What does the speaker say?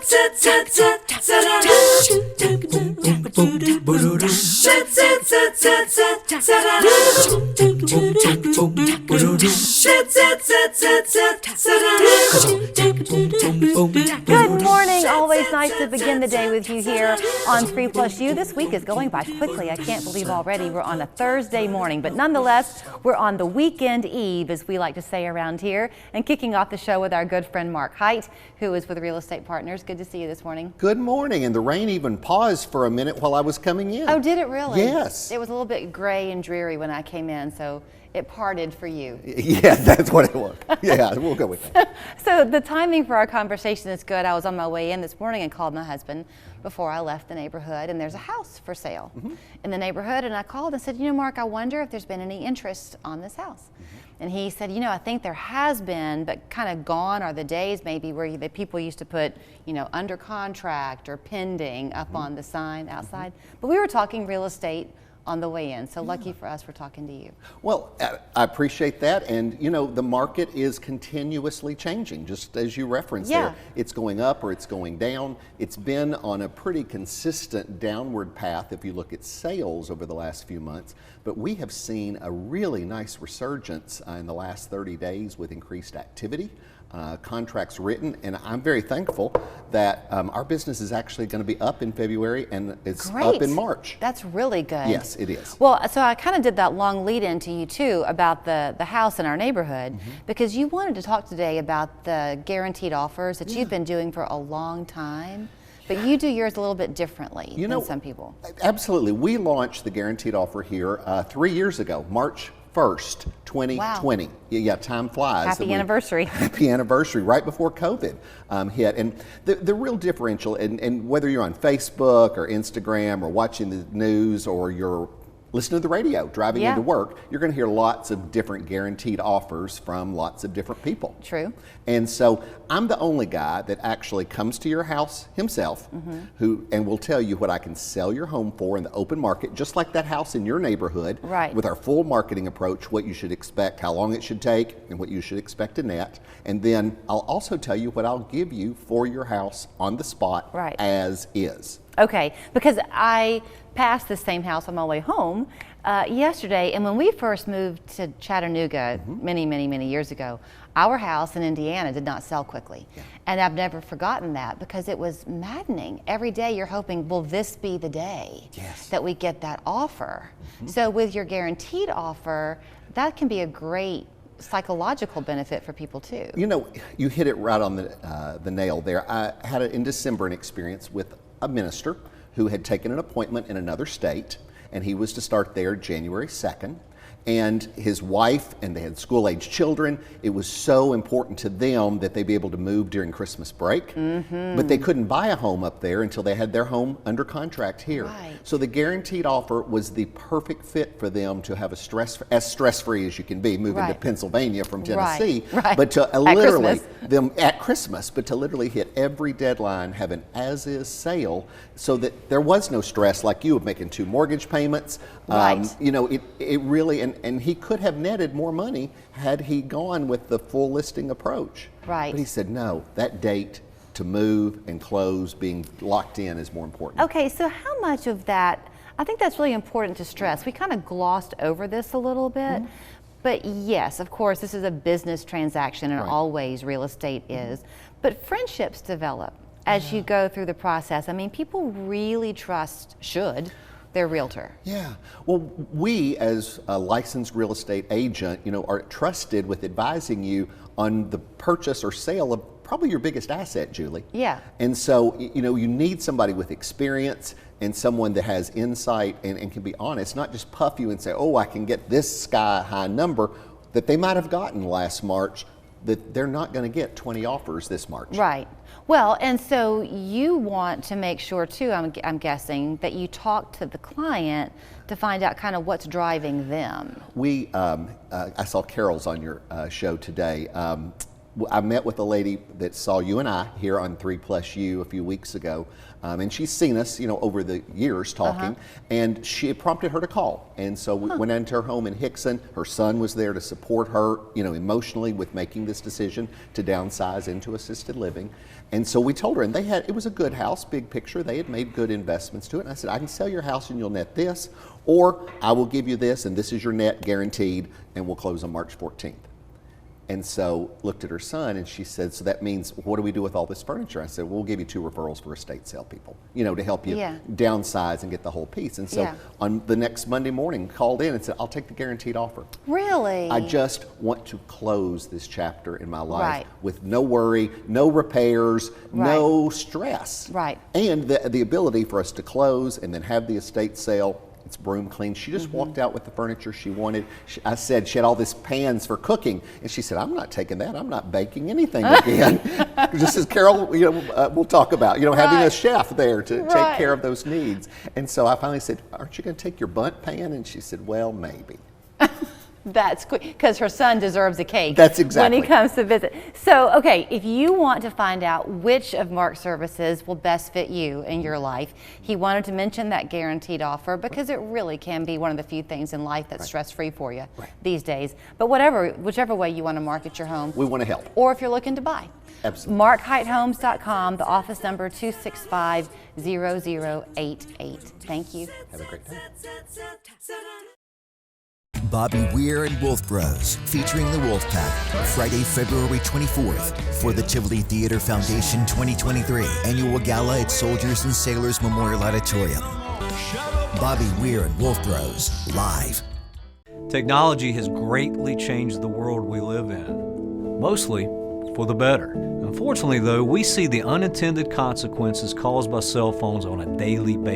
Good morning. Always nice to begin the day with you here on 3+U. This week is going by quickly. I can't believe already we're on a Thursday morning, but nonetheless, we're on the weekend eve, as we like to say around here, and kicking off the show with our good friend Mark Hite, who is with Real Estate Partners. Good to see you this morning. Good morning, and the rain even paused for a minute while I was coming in. Oh, did it really? Yes. It was a little bit gray and dreary when I came in, so it parted for you. Yeah, that's what it was. Yeah, we'll go with that. So the timing for our conversation is good. I was on my way in this morning and called my husband before I left the neighborhood, and there's a house for sale in the neighborhood, and I called and said, you know, Mark, I wonder if there's been any interest on this house. And he said, you know, I think there has been, but kind of gone are the days maybe where the people used to put, you know, under contract or pending up on the sign outside. But we were talking real estate on the way in, so lucky for us, we're talking to you. Well, I appreciate that, and you know, the market is continuously changing, just as you referenced there. It's going up or it's going down. It's been on a pretty consistent downward path if you look at sales over the last few months, but we have seen a really nice resurgence in the last 30 days with increased activity. Contracts written, and I'm very thankful that our business is actually going to be up in February and it's up in March. That's really good. Yes, it is. Well, so I kind of did that long lead into you too about the house in our neighborhood because you wanted to talk today about the guaranteed offers that you've been doing for a long time. But you do yours a little bit differently than some people. Absolutely. We launched the guaranteed offer here 3 years ago, March 1st, 2020. Wow. Yeah, time flies. Happy anniversary. Happy anniversary, right before COVID hit. And the real differential, and whether you're on Facebook or Instagram or watching the news or you're listening to the radio, driving into work, you're going to hear lots of different guaranteed offers from lots of different people. True. And so I'm the only guy that actually comes to your house himself and will tell you what I can sell your home for in the open market, just like that house in your neighborhood, with our full marketing approach, what you should expect, how long it should take, and what you should expect to net. And then I'll also tell you what I'll give you for your house on the spot as is. Okay, because I passed the same house on my way home yesterday, and when we first moved to Chattanooga many years ago, our house in Indiana did not sell quickly. And I've never forgotten that because it was maddening. Every day you're hoping, will this be the day that we get that offer? So with your guaranteed offer, that can be a great psychological benefit for people too. You know, you hit it right on the nail there. I had in December an experience with a minister who had taken an appointment in another state, and he was to start there January 2nd. And his wife, and they had school-age children. It was so important to them that they be able to move during Christmas break. But they couldn't buy a home up there until they had their home under contract here. So the guaranteed offer was the perfect fit for them to have as stress-free as you can be moving to Pennsylvania from Tennessee. But to literally them at Christmas, but to literally hit every deadline, have an as-is sale, so that there was no stress like you of making 2 mortgage payments. You know, it really, and he could have netted more money had he gone with the full listing approach. But he said, no, that date to move and close being locked in is more important. Okay, so how much of that, I think that's really important to stress. We kind of glossed over this a little bit, but yes, of course, this is a business transaction, and always real estate is, but friendships develop as you go through the process. I mean, people really should, their realtor. Yeah, well, we as a licensed real estate agent, you know, are trusted with advising you on the purchase or sale of probably your biggest asset, Julie. Yeah. And so, you know, you need somebody with experience and someone that has insight and can be honest, not just puff you and say, oh, I can get this sky high number that they might have gotten last March, that they're not going to get 20 offers this March. Right. Well, and so you want to make sure too, I'm guessing, that you talk to the client to find out kind of what's driving them. I saw Carol's on your show today. I met with a lady that saw you and I here on 3+U a few weeks ago, and she's seen us, over the years talking, and she had prompted her to call. And so we went into her home in Hickson. Her son was there to support her, emotionally with making this decision to downsize into assisted living. And so we told her, and it was a good house, big picture. They had made good investments to it. And I said, I can sell your house and you'll net this, or I will give you this, and this is your net guaranteed, and we'll close on March 14th. And so looked at her son and she said, so that means what do we do with all this furniture? I said, we'll give you 2 referrals for estate sale people, to help you downsize and get the whole piece. And so on the next Monday morning, called in and said, I'll take the guaranteed offer. Really? I just want to close this chapter in my life with no worry, no repairs, no stress. Right. And the ability for us to close and then have the estate sale. It's broom clean. She just walked out with the furniture she wanted. I said she had all these pans for cooking, and she said, "I'm not taking that. I'm not baking anything again." Just as Carol, we'll talk about, having a chef there to take care of those needs. And so I finally said, "Aren't you going to take your bundt pan?" And she said, "Well, maybe." That's quick, because her son deserves a cake. That's exactly. When he comes to visit. So, okay, if you want to find out which of Mark's services will best fit you in your life, he wanted to mention that guaranteed offer because it really can be one of the few things in life that's stress-free for you these days. But whichever way you want to market your home. We want to help. Or if you're looking to buy. Absolutely. MarkHiteHomes.com, the office number 265-0088. Thank you. Have a great day. Bobby Weir and Wolf Bros, featuring the Wolfpack, Friday, February 24th for the Tivoli Theater Foundation 2023 Annual Gala at Soldiers and Sailors Memorial Auditorium. Bobby Weir and Wolf Bros, live. Technology has greatly changed the world we live in, mostly for the better. Unfortunately, though, we see the unintended consequences caused by cell phones on a daily basis.